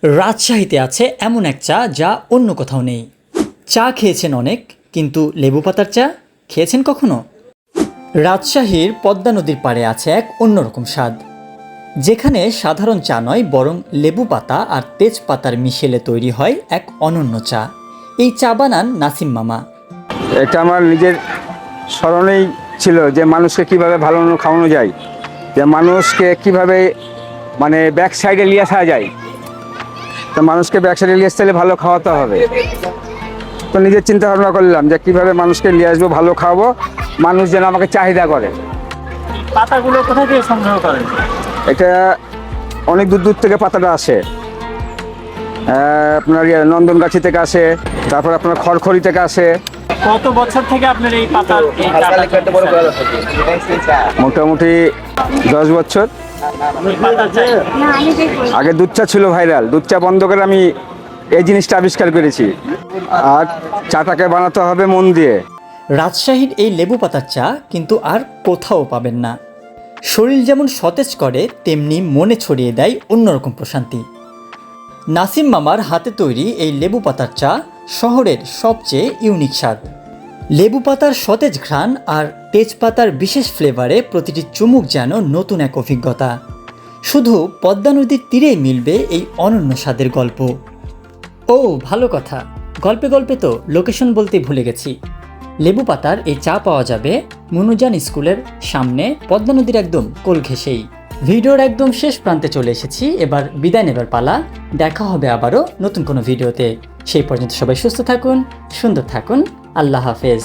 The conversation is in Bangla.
রাজশাহীতে আছে এমন এক চা যা অন্য কোথাও নেই। চা খেয়েছেন অনেক, কিন্তু লেবু পাতার চা খেয়েছেন কখনো? রাজশাহীর পদ্মা নদীর পাড়ে আছে এক অন্যরকম স্বাদ, যেখানে সাধারণ চা নয় বরং লেবু পাতা আর তেজপাতার মিশেলে তৈরি হয় এক অনন্য চা। এই চা বানান নাসিম মামা। এটা আমার নিজের স্মরণেই ছিল যে মানুষকে কিভাবে ভালো খাওয়ানো যায়, যে মানুষকে কিভাবে ব্যাক সাইডে নিয়ে আসা যায়। তো মানুষকে ব্যাক সাইডে নিয়ে আসতে হলে ভালো খাওয়াতে হবে। তো নিজের চিন্তা ভাবনা করলাম যে কিভাবে মানুষকে নিয়ে আসবো, ভালো খাওয়াবো, মানুষ যেন আমাকে চাহিদা করে। পাতাগুলো কোথা থেকে সংগ্রহ করেন? এটা অনেক দূর দূর থেকে পাতাটা আসে। আপনার নন্দনগাছি থেকে আসে, তারপর আপনার খড়খড়ি থেকে আসে। কত বছর থেকে আপনার এই পাতার মোটামুটি 10 বছর। আগে দুধ চা ছিল ভাইরাল, দুধ চা বন্ধ করে আমি এই জিনিসটা আবিষ্কার করেছি। আর চাটাকে বানাতে হবে মন দিয়ে। রাজশাহীর এই লেবু পাতার চা কিন্তু আর কোথাও পাবেন না। শরীর যেমন সতেজ করে, তেমনি মনে ছড়িয়ে দেয় অন্যরকম প্রশান্তি। নাসিম মামার হাতে তৈরি এই লেবু পাতার চা শহরের সবচেয়ে ইউনিক স্বাদ। লেবু পাতার সতেজ ঘ্রাণ আর তেজপাতার বিশেষ ফ্লেভারে প্রতিটি চুমুক যেন নতুন এক অভিজ্ঞতা। শুধু পদ্মা নদীর তীরেই মিলবে এই অনন্য স্বাদের গল্প। ও ভালো কথা, গল্পে গল্পে তো লোকেশন বলতে ভুলে গেছি। লেবু পাতার এই চা পাওয়া যাবে মনুজান স্কুলের সামনে, পদ্মা নদীর একদম কোল ঘেঁষেই। ভিডিওর একদম শেষ প্রান্তে চলে এসেছি, এবার বিদায় নেবার পালা। দেখা হবে আবারও নতুন কোনো ভিডিওতে। সেই পর্যন্ত সবাই সুস্থ থাকুন, সুন্দর থাকুন। আল্লাহ হাফেজ।